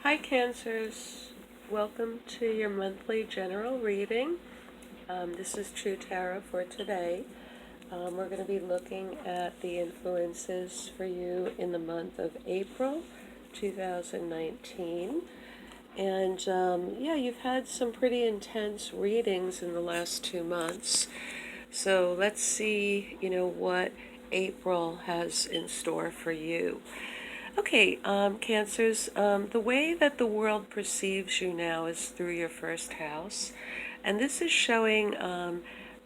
Hi, Cancers. Welcome to your monthly general reading. This is True Tarot for today. We're going to be looking at the influences for you in the month of April 2019. And you've had some pretty intense readings in the last 2 months. So let's see, what April has in store for you. Okay, Cancers, the way that the world perceives you now is through your first house. And this is showing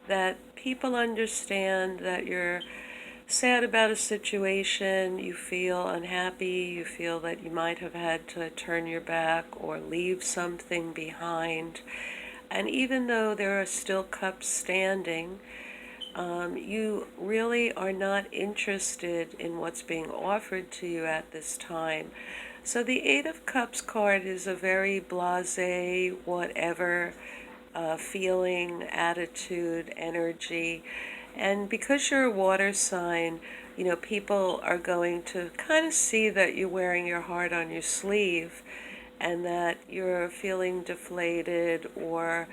that people understand that you're sad about a situation, you feel unhappy, you feel that you might have had to turn your back or leave something behind. And even though there are still cups standing, you really are not interested in what's being offered to you at this time. So the Eight of Cups card is a very blasé, whatever feeling, attitude, energy. And because you're a water sign, people are going to kind of see that you're wearing your heart on your sleeve and that you're feeling deflated or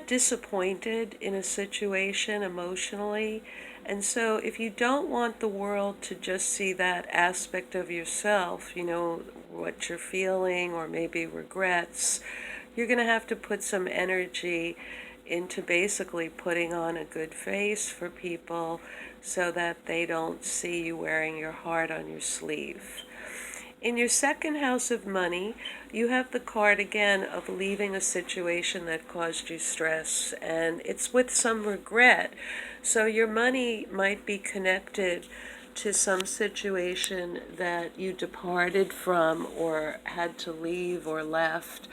disappointed in a situation emotionally. And so if you don't want the world to just see that aspect of yourself, what you're feeling or maybe regrets, you're going to have to put some energy into basically putting on a good face for people so that they don't see you wearing your heart on your sleeve. In your second house of money, you have the card again of leaving a situation that caused you stress, and it's with some regret. So your money might be connected to some situation that you departed from or had to leave or left.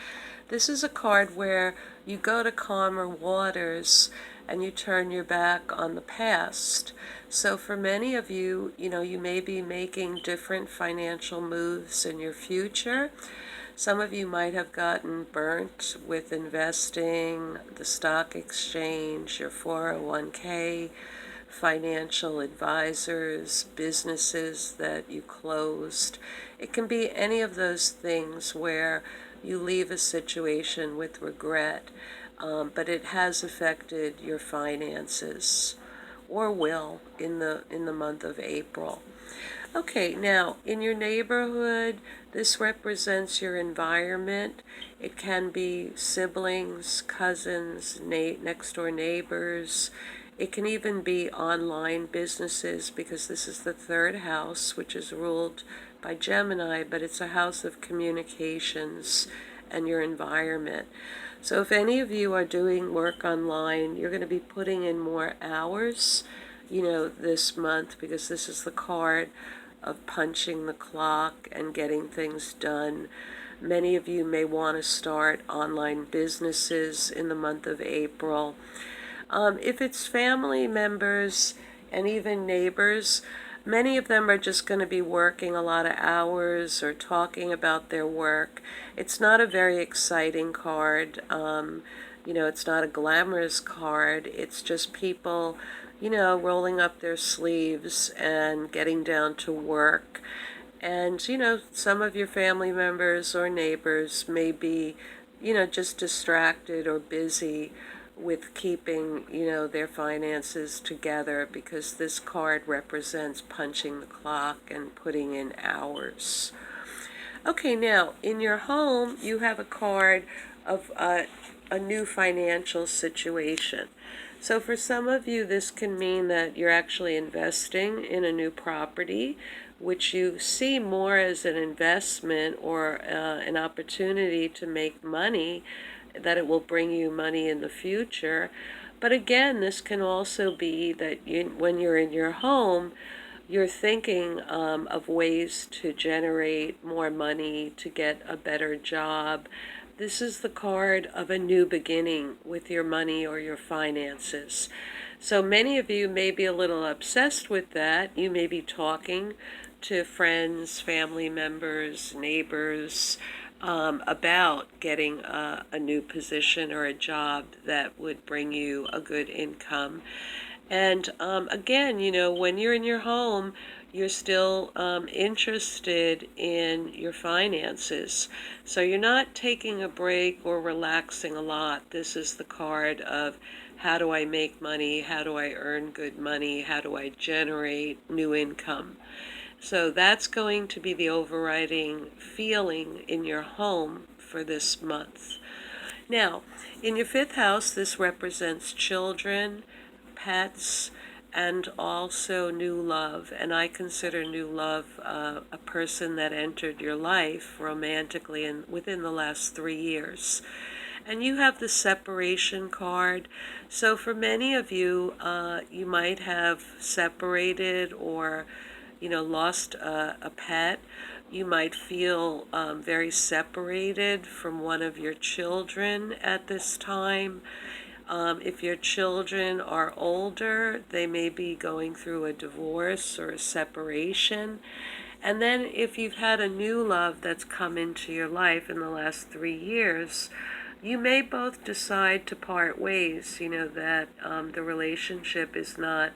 This is a card where you go to calmer waters and you turn your back on the past. So for many of you, you may be making different financial moves in your future. Some of you might have gotten burnt with investing, the stock exchange, your 401k, financial advisors, businesses that you closed. It can be any of those things where you leave a situation with regret, but it has affected your finances or will in the month of April. Okay, now in your neighborhood, this represents your environment. It can be siblings, cousins, next door neighbors. It can even be online businesses because this is the third house, which is ruled by Gemini, but it's a house of communications and your environment. So if any of you are doing work online, you're going to be putting in more hours, this month, because this is the card of punching the clock and getting things done. Many of you may want to start online businesses in the month of April. If it's family members and even neighbors, many of them are just going to be working a lot of hours or talking about their work. It's not a very exciting card. It's not a glamorous card. It's just people, rolling up their sleeves and getting down to work. And, some of your family members or neighbors may be, just distracted or busy with keeping, their finances together because this card represents punching the clock and putting in hours. Okay, now in your home, you have a card of a new financial situation. So for some of you, this can mean that you're actually investing in a new property, which you see more as an investment or an opportunity to make money, that it will bring you money in the future. But again, this can also be that when you're in your home, you're thinking of ways to generate more money, to get a better job. This is the card of a new beginning with your money or your finances. So many of you may be a little obsessed with that. You may be talking to friends, family members, neighbors, about getting a new position or a job that would bring you a good income. And again, when you're in your home, you're still interested in your finances. So you're not taking a break or relaxing a lot. This is the card of how do I make money? How do I earn good money? How do I generate new income? So that's going to be the overriding feeling in your home for this month. Now, in your fifth house, this represents children, pets, and also new love. And I consider new love a person that entered your life romantically within the last 3 years. And you have the separation card. So for many of you, you might have separated or, lost a pet. You might feel very separated from one of your children at this time. If your children are older, they may be going through a divorce or a separation. And then if you've had a new love that's come into your life in the last 3 years, you may both decide to part ways, that the relationship is not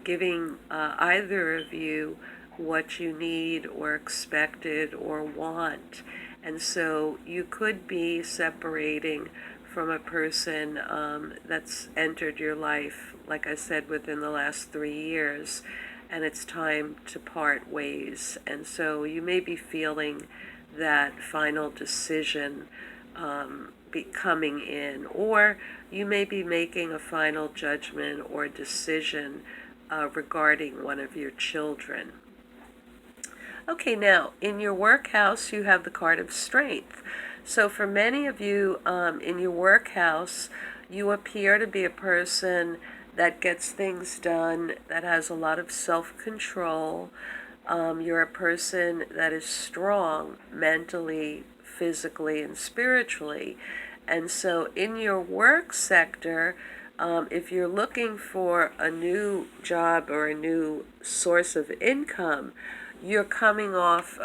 giving either of you what you need or expected or want. And so you could be separating from a person that's entered your life, like I said, within the last 3 years, and it's time to part ways. And so you may be feeling that final decision coming in, or you may be making a final judgment or decision regarding one of your children. Okay, now in your work house, you have the card of strength. So for many of you in your work house, you appear to be a person that gets things done, that has a lot of self-control. You're a person that is strong mentally, physically, and spiritually. And so in your work sector, if you're looking for a new job or a new source of income, you're coming off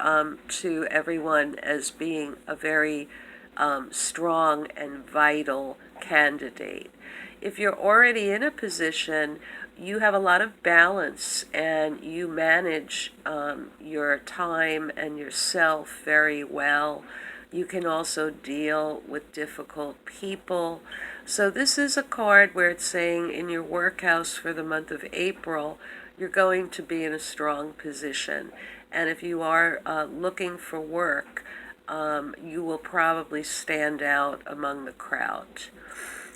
to everyone as being a very strong and vital candidate. If you're already in a position, you have a lot of balance and you manage your time and yourself very well. You can also deal with difficult people. So this is a card where it's saying in your work house for the month of April, you're going to be in a strong position. And if you are looking for work, you will probably stand out among the crowd.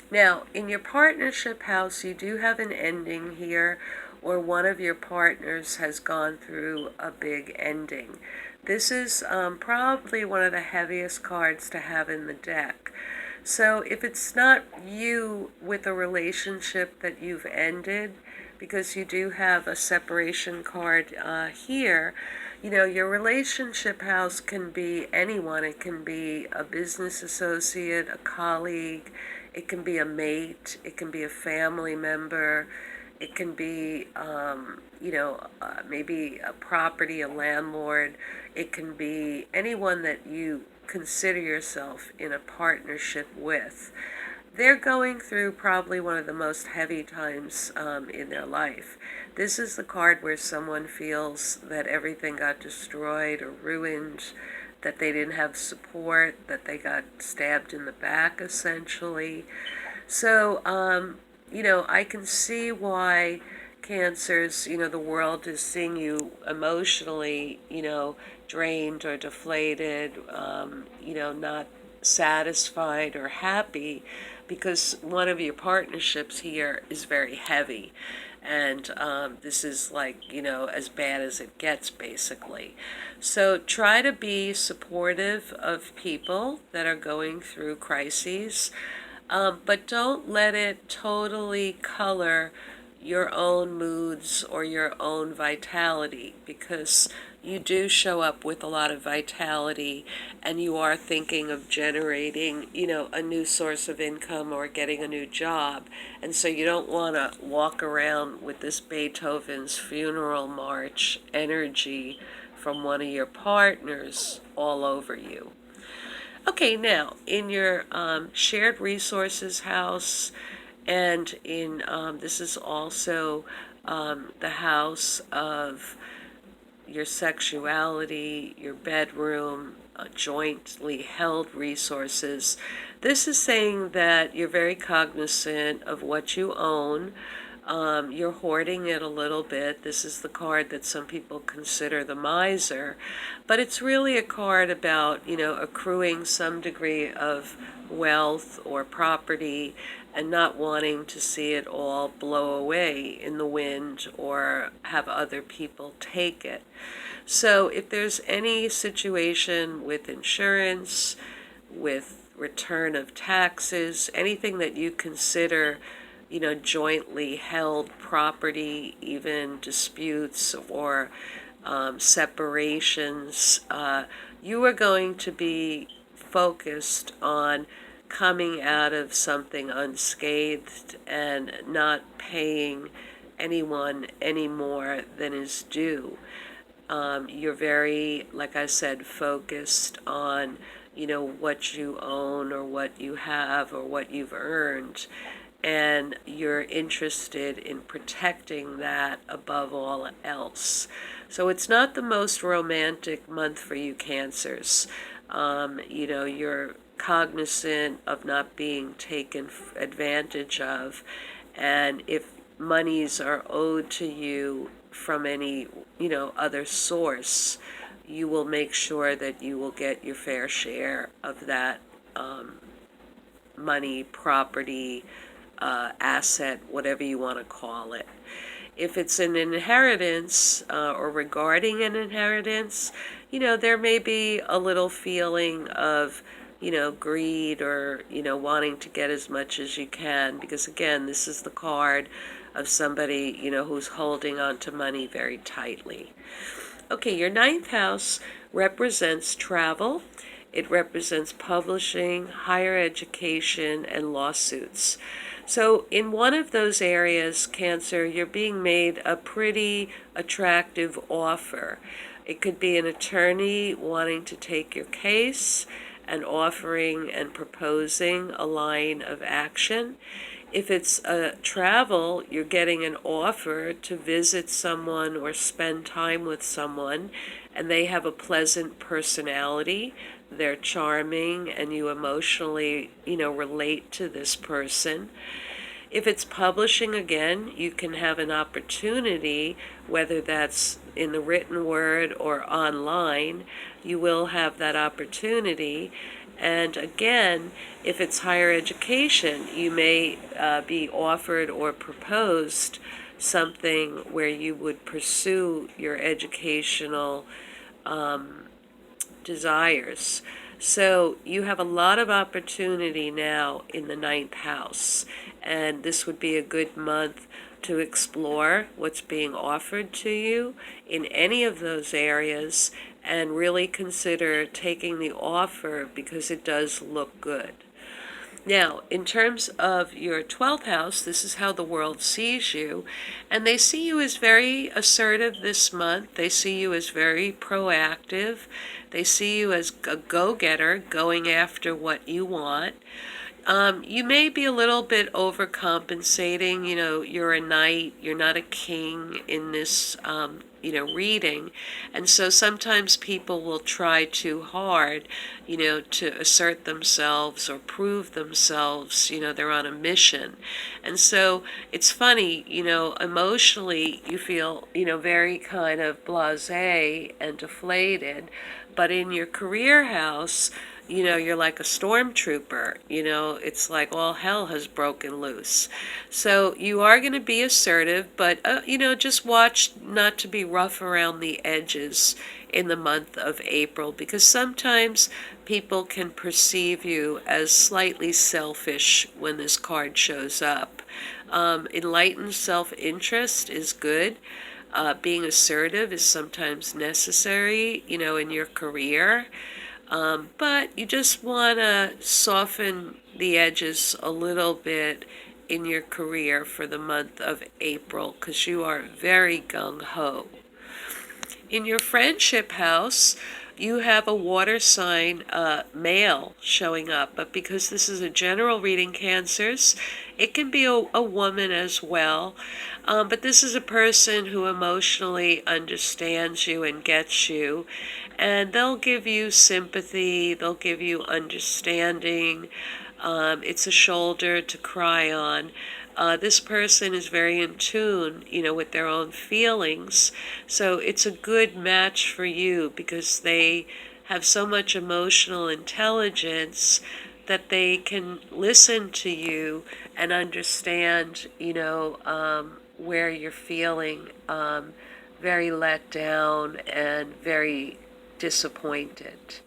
Now, in your partnership house, you do have an ending here, or one of your partners has gone through a big ending. This is probably one of the heaviest cards to have in the deck. So if it's not you with a relationship that you've ended, because you do have a separation card here, your relationship house can be anyone. It can be a business associate, a colleague, it can be a mate, it can be a family member, it can be, maybe a property, a landlord. It can be anyone that you consider yourself in a partnership with. They're going through probably one of the most heavy times in their life. This is the card where someone feels that everything got destroyed or ruined, that they didn't have support, that they got stabbed in the back, essentially. So, I can see why Cancers, the world is seeing you emotionally, drained or deflated, not satisfied or happy, because one of your partnerships here is very heavy. And this is like, as bad as it gets, basically. So try to be supportive of people that are going through crises, but don't let it totally color your own moods or your own vitality, because you do show up with a lot of vitality and you are thinking of generating, a new source of income or getting a new job. And so you don't want to walk around with this Beethoven's funeral march energy from one of your partners all over you. Okay, now in your shared resources house, and in this is also the house of your sexuality, your bedroom, jointly held resources. This is saying that you're very cognizant of what you own. You're hoarding it a little bit. This is the card that some people consider the miser, but it's really a card about, accruing some degree of wealth or property and not wanting to see it all blow away in the wind or have other people take it. So if there's any situation with insurance, with return of taxes, anything that you consider, jointly held property, even disputes or separations, you are going to be focused on coming out of something unscathed and not paying anyone any more than is due. You're very, like I said, focused on, what you own or what you have or what you've earned. And you're interested in protecting that above all else. So it's not the most romantic month for you Cancers. You're cognizant of not being taken advantage of. And if monies are owed to you from any, other source, you will make sure that you will get your fair share of that money, property, asset, whatever you want to call it. If it's an inheritance or regarding an inheritance, there may be a little feeling of, greed or, wanting to get as much as you can, because again, this is the card of somebody, who's holding on to money very tightly. Okay, your ninth house represents travel. It represents publishing, higher education, and lawsuits. So in one of those areas, Cancer, you're being made a pretty attractive offer. It could be an attorney wanting to take your case and offering and proposing a line of action. If it's a travel, you're getting an offer to visit someone or spend time with someone, and they have a pleasant personality. They're charming, and you emotionally, relate to this person. If it's publishing, again, you can have an opportunity, whether that's in the written word or online, you will have that opportunity. And again, if it's higher education, you may be offered or proposed something where you would pursue your educational desires. So you have a lot of opportunity now in the ninth house, and this would be a good month to explore what's being offered to you in any of those areas and really consider taking the offer because it does look good. Now, in terms of your 12th house, this is how the world sees you. And they see you as very assertive this month. They see you as very proactive. They see you as a go-getter going after what you want. You may be a little bit overcompensating. You're a knight, you're not a king in this, reading. And so sometimes people will try too hard, to assert themselves or prove themselves, they're on a mission. And so it's funny, emotionally you feel, very kind of blasé and deflated. But in your career house, you're like a stormtrooper. It's like all hell has broken loose. So you are going to be assertive, but, just watch not to be rough around the edges in the month of April, because sometimes people can perceive you as slightly selfish when this card shows up. Enlightened self-interest is good. Being assertive is sometimes necessary, in your career. But you just want to soften the edges a little bit in your career for the month of April, because you are very gung-ho. In your friendship house, you have a water sign male showing up, but because this is a general reading, Cancers, it can be a woman as well. But this is a person who emotionally understands you and gets you, and they'll give you sympathy, they'll give you understanding. It's a shoulder to cry on. This person is very in tune, with their own feelings. So it's a good match for you because they have so much emotional intelligence that they can listen to you and understand, where you're feeling very let down and very disappointed.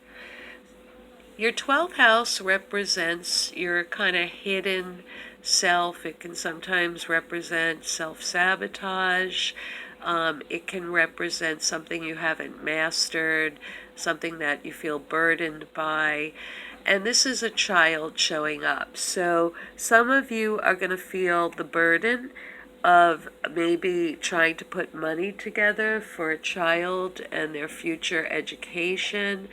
Your 12th house represents your kind of hidden self. It can sometimes represent self-sabotage. It can represent something you haven't mastered, something that you feel burdened by. And this is a child showing up. So some of you are going to feel the burden of maybe trying to put money together for a child and their future education.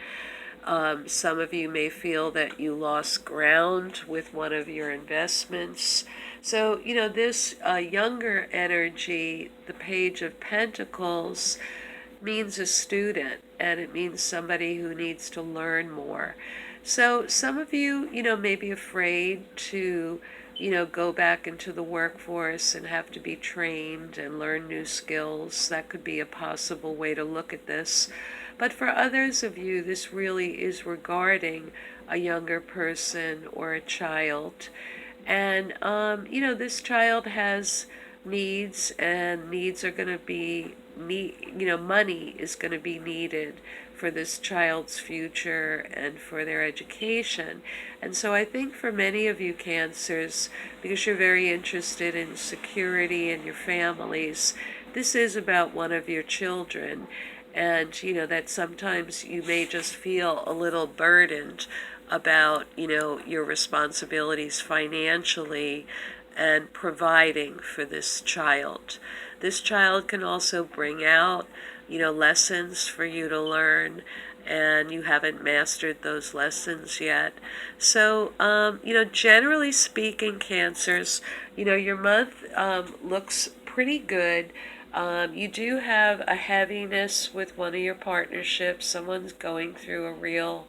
Some of you may feel that you lost ground with one of your investments. So, this younger energy, the Page of Pentacles, means a student, and it means somebody who needs to learn more. So some of you, may be afraid to, go back into the workforce and have to be trained and learn new skills. That could be a possible way to look at this. But for others of you, this really is regarding a younger person or a child. And, this child has needs, and needs are going to be, money is going to be needed for this child's future and for their education. And so I think for many of you Cancers, because you're very interested in security and your families, this is about one of your children. And, that sometimes you may just feel a little burdened about, your responsibilities financially and providing for this child. This child can also bring out, lessons for you to learn, and you haven't mastered those lessons yet. So, generally speaking, Cancers, your month looks pretty good. You do have a heaviness with one of your partnerships. Someone's going through a real,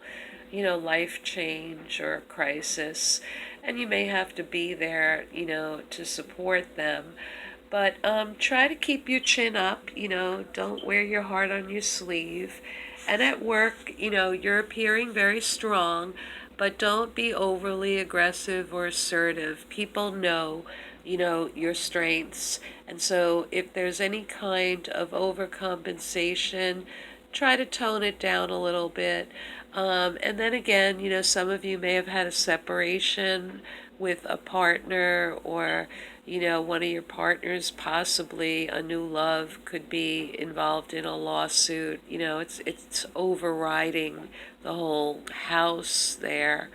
life change or a crisis, and you may have to be there, to support them. But try to keep your chin up, don't wear your heart on your sleeve. And at work, you're appearing very strong, but don't be overly aggressive or assertive. People know, your strengths. And so if there's any kind of overcompensation, try to tone it down a little bit. And then again, some of you may have had a separation with a partner, or, one of your partners, possibly a new love, could be involved in a lawsuit. It's overriding the whole house there.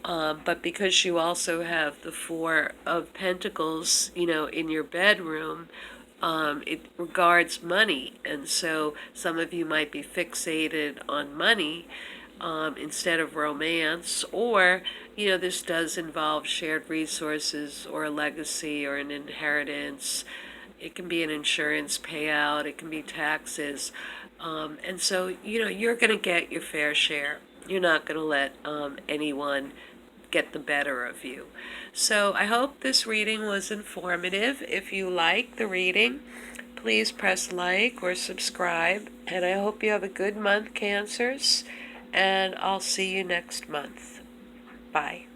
But because you also have the Four of Pentacles, in your bedroom, it regards money. And so some of you might be fixated on money instead of romance, or, this does involve shared resources or a legacy or an inheritance. It can be an insurance payout, it can be taxes. And so, you're going to get your fair share. You're not going to let anyone get the better of you. So I hope this reading was informative. If you like the reading, please press like or subscribe. And I hope you have a good month, Cancers. And I'll see you next month. Bye.